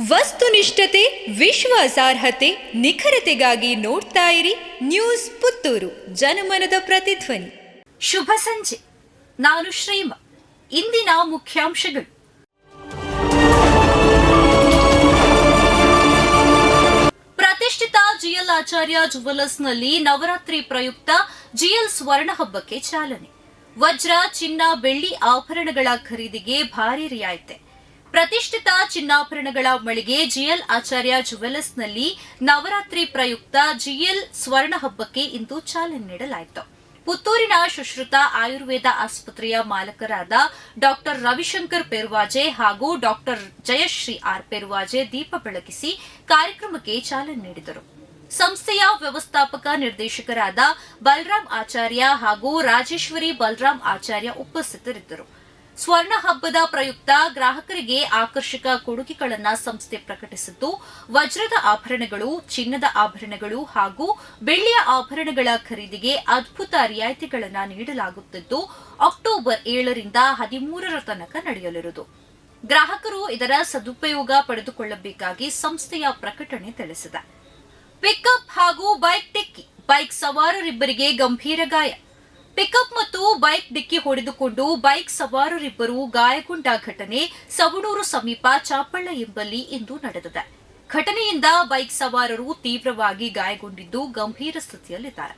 ವಸ್ತುನಿಷ್ಠತೆ, ವಿಶ್ವಾಸಾರ್ಹತೆ, ನಿಖರತೆಗಾಗಿ ನೋಡ್ತಾ ಇರಿ ನ್ಯೂಸ್ ಪುತ್ತೂರು, ಜನಮನದ ಪ್ರತಿಧ್ವನಿ. ಶುಭ ಸಂಜೆ. ನಾನು ಶ್ರೀಮ. ಇಂದಿನ ಮುಖ್ಯಾಂಶಗಳು. ಪ್ರತಿಷ್ಠಿತ ಜಿಎಲ್ ಆಚಾರ್ಯ ಜುವೆಲ್ಲರ್ಸ್ನಲ್ಲಿ ನವರಾತ್ರಿ ಪ್ರಯುಕ್ತ ಜಿಎಲ್ ಸ್ವರ್ಣ ಹಬ್ಬಕ್ಕೆ ಚಾಲನೆ. ವಜ್ರ, ಚಿನ್ನ, ಬೆಳ್ಳಿ ಆಭರಣಗಳ ಖರೀದಿಗೆ ಭಾರಿ ರಿಯಾಯಿತಿ. ಪ್ರತಿಷ್ಠಿತ ಚಿನ್ನಾಭರಣಗಳ ಮಳಿಗೆ ಜಿಎಲ್ ಆಚಾರ್ಯ ಜುವೆಲ್ಲರ್ಸ್ನಲ್ಲಿ ನವರಾತ್ರಿ ಪ್ರಯುಕ್ತ ಜಿಎಲ್ ಸ್ವರ್ಣ ಹಬ್ಬಕ್ಕೆ ಇಂದು ಚಾಲನೆ ನೀಡಲಾಯಿತು. ಪುತ್ತೂರಿನ ಸುಶ್ರುತ ಆಯುರ್ವೇದ ಆಸ್ಪತ್ರೆಯ ಮಾಲಕರಾದ ಡಾಕ್ಟರ್ ರವಿಶಂಕರ್ ಪೆರ್ವಾಜೆ ಹಾಗೂ ಡಾಕ್ಟರ್ ಜಯಶ್ರೀ ಆರ್ ಪೆರ್ವಾಜೆ ದೀಪ ಬೆಳಗಿಸಿ ಕಾರ್ಯಕ್ರಮಕ್ಕೆ ಚಾಲನೆ ನೀಡಿದರು. ಸಂಸ್ಥೆಯ ವ್ಯವಸ್ಥಾಪಕ ನಿರ್ದೇಶಕರಾದ ಬಲರಾಮ್ ಆಚಾರ್ಯ ಹಾಗೂ ರಾಜೇಶ್ವರಿ ಬಲರಾಮ್ ಆಚಾರ್ಯ ಉಪಸ್ಥಿತರಿದ್ದರು. ಸ್ವರ್ಣ ಹಬ್ಬದ ಪ್ರಯುಕ್ತ ಗ್ರಾಹಕರಿಗೆ ಆಕರ್ಷಕ ಕೊಡುಗೆಗಳನ್ನು ಸಂಸ್ಥೆ ಪ್ರಕಟಿಸಿದ್ದು, ವಜ್ರದ ಆಭರಣಗಳು, ಚಿನ್ನದ ಆಭರಣಗಳು ಹಾಗೂ ಬೆಳ್ಳಿಯ ಆಭರಣಗಳ ಖರೀದಿಗೆ ಅದ್ಭುತ ರಿಯಾಯಿತಿಗಳನ್ನು ನೀಡಲಾಗುತ್ತಿದ್ದು, ಅಕ್ಟೋಬರ್ 7ರಿಂದ 13ರ ತನಕ ನಡೆಯಲಿರುವುದು. ಗ್ರಾಹಕರು ಇದರ ಸದುಪಯೋಗ ಪಡೆದುಕೊಳ್ಳಬೇಕಾಗಿ ಸಂಸ್ಥೆಯ ಪ್ರಕಟಣೆ ತಿಳಿಸಿದೆ. ಪಿಕಪ್ ಹಾಗೂ ಬೈಕ್ ಡಿಕ್ಕಿ, ಬೈಕ್ ಸವಾರರಿಬ್ಬರಿಗೆ ಗಂಭೀರ ಗಾಯ. ಪಿಕಪ್ ಮತ್ತು ಬೈಕ್ ಡಿಕ್ಕಿ ಹೊಡೆದುಕೊಂಡು ಬೈಕ್ ಸವಾರರಿಬ್ಬರು ಗಾಯಗೊಂಡ ಘಟನೆ ಸವಣೂರು ಸಮೀಪ ಚಾಪಳ್ಳ ಎಂಬಲ್ಲಿ ಇಂದು ನಡೆದಿದೆ. ಘಟನೆಯಿಂದ ಬೈಕ್ ಸವಾರರು ತೀವ್ರವಾಗಿ ಗಾಯಗೊಂಡಿದ್ದು ಗಂಭೀರ ಸ್ಥಿತಿಯಲ್ಲಿದ್ದಾರೆ.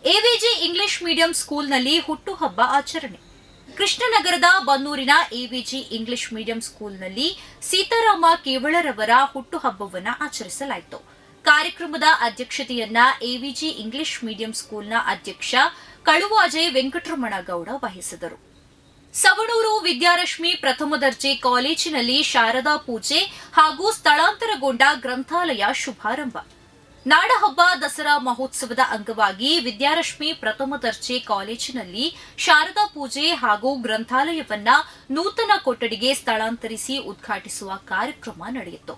ಎವಿಜಿ ಇಂಗ್ಲಿಷ್ ಮೀಡಿಯಂ ಸ್ಕೂಲ್ನಲ್ಲಿ ಹುಟ್ಟುಹಬ್ಬ ಆಚರಣೆ. ಕೃಷ್ಣನಗರದ ಬನ್ನೂರಿನ ಎವಿಜಿ ಇಂಗ್ಲಿಷ್ ಮೀಡಿಯಂ ಸ್ಕೂಲ್ನಲ್ಲಿ ಸೀತಾರಾಮ ಕೇವಳರವರ ಹುಟ್ಟುಹಬ್ಬವನ್ನು ಆಚರಿಸಲಾಯಿತು. ಕಾರ್ಯಕ್ರಮದ ಅಧ್ಯಕ್ಷತೆಯನ್ನ ಎವಿಜಿ ಇಂಗ್ಲಿಷ್ ಮೀಡಿಯಂ ಸ್ಕೂಲ್ನ ಅಧ್ಯಕ್ಷ ಕಳುವಾಜೆ ವೆಂಕಟರಮಣಗೌಡ ವಹಿಸಿದರು. ಸವಣೂರು ವಿದ್ಯಾರಶ್ಮಿ ಪ್ರಥಮ ದರ್ಜೆ ಕಾಲೇಜಿನಲ್ಲಿ ಶಾರದಾ ಪೂಜೆ ಹಾಗೂ ಸ್ಥಳಾಂತರಗೊಂಡ ಗ್ರಂಥಾಲಯ ಶುಭಾರಂಭ. ನಾಡಹಬ್ಬ ದಸರಾ ಮಹೋತ್ಸವದ ಅಂಗವಾಗಿ ವಿದ್ಯಾರಶ್ಮಿ ಪ್ರಥಮ ದರ್ಜೆ ಕಾಲೇಜಿನಲ್ಲಿ ಶಾರದಾ ಪೂಜೆ ಹಾಗೂ ಗ್ರಂಥಾಲಯವನ್ನ ನೂತನ ಕೊಠಡಿಗೆ ಸ್ಥಳಾಂತರಿಸಿ ಉದ್ಘಾಟಿಸುವ ಕಾರ್ಯಕ್ರಮ ನಡೆಯಿತು.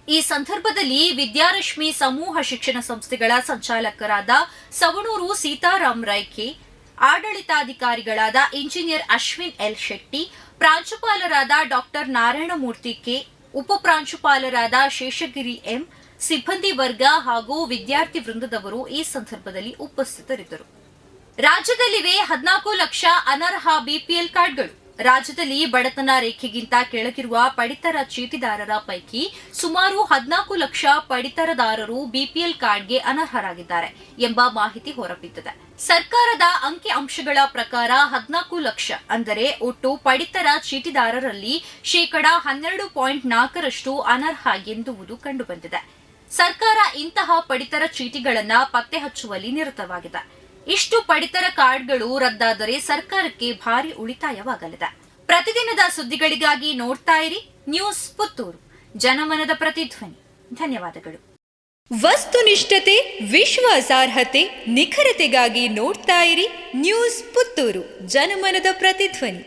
ಈ ಸಂದರ್ಭದಲ್ಲಿ ವಿದ್ಯಾರಶ್ಮಿ ಸಮೂಹ ಶಿಕ್ಷಣ ಸಂಸ್ಥೆಗಳ ಸಂಚಾಲಕರಾದ ಸವಣೂರು ಸೀತಾರಾಮ್ ರೈಕೆ, ಆಡಳಿತಾಧಿಕಾರಿಗಳಾದ ಇಂಜಿನಿಯರ್ ಅಶ್ವಿನ್ ಎಲ್ ಶೆಟ್ಟಿ, ಪ್ರಾಂಶುಪಾಲರಾದ ಡಾಕ್ಟರ್ ನಾರಾಯಣಮೂರ್ತಿ ಕೆ, ಉಪಪ್ರಾಂಶುಪಾಲರಾದ ಶೇಷಗಿರಿ ಎಂ, ಸಿಬ್ಬಂದಿ ವರ್ಗ ಹಾಗೂ ವಿದ್ಯಾರ್ಥಿ ವೃಂದದವರು ಈ ಸಂದರ್ಭದಲ್ಲಿ ಉಪಸ್ಥಿತರಿದ್ದರು. ರಾಜ್ಯದಲ್ಲಿವೆ 14 ಲಕ್ಷ ಅನರ್ಹ ಬಿಪಿಎಲ್ ಕಾರ್ಡ್ಗಳು. ರಾಜ್ಯದಲ್ಲಿ ಬಡತನ ರೇಖೆಗಿಂತ ಕೆಳಗಿರುವ ಪಡಿತರ ಚೀಟಿದಾರರ ಪೈಕಿ ಸುಮಾರು 14 ಲಕ್ಷ ಪಡಿತರದಾರರು ಬಿಪಿಎಲ್ ಕಾರ್ಡ್ಗೆ ಅನರ್ಹರಾಗಿದ್ದಾರೆ ಎಂಬ ಮಾಹಿತಿ ಹೊರಬಿದ್ದಿದೆ. ಸರ್ಕಾರದ ಅಂಕಿ ಅಂಶಗಳ ಪ್ರಕಾರ 14 ಲಕ್ಷ ಅಂದರೆ ಒಟ್ಟು ಪಡಿತರ ಚೀಟಿದಾರರಲ್ಲಿ 12.4% ಅನರ್ಹ ಎಂದುವುದು ಕಂಡುಬಂದಿದೆ. ಸರ್ಕಾರ ಇಂತಹ ಪಡಿತರ ಚೀಟಿಗಳನ್ನು ಪತ್ತೆ ಹಚ್ಚುವಲ್ಲಿ ನಿರತವಾಗಿದೆ. ಇಷ್ಟು ಪಡಿತರ ಕಾರ್ಡ್ಗಳು ರದ್ದಾದರೆ ಸರ್ಕಾರಕ್ಕೆ ಭಾರಿ ಉಳಿತಾಯವಾಗಲಿದೆ. ಪ್ರತಿದಿನದ ಸುದ್ದಿಗಳಿಗಾಗಿ ನೋಡ್ತಾ ಇರಿ ನ್ಯೂಸ್ ಪುತ್ತೂರು, ಜನಮನದ ಪ್ರತಿಧ್ವನಿ. ಧನ್ಯವಾದಗಳು. ವಸ್ತುನಿಷ್ಠತೆ, ವಿಶ್ವಾಸಾರ್ಹತೆ, ನಿಖರತೆಗಾಗಿ ನೋಡ್ತಾ ಇರಿ ನ್ಯೂಸ್ ಪುತ್ತೂರು, ಜನಮನದ ಪ್ರತಿಧ್ವನಿ.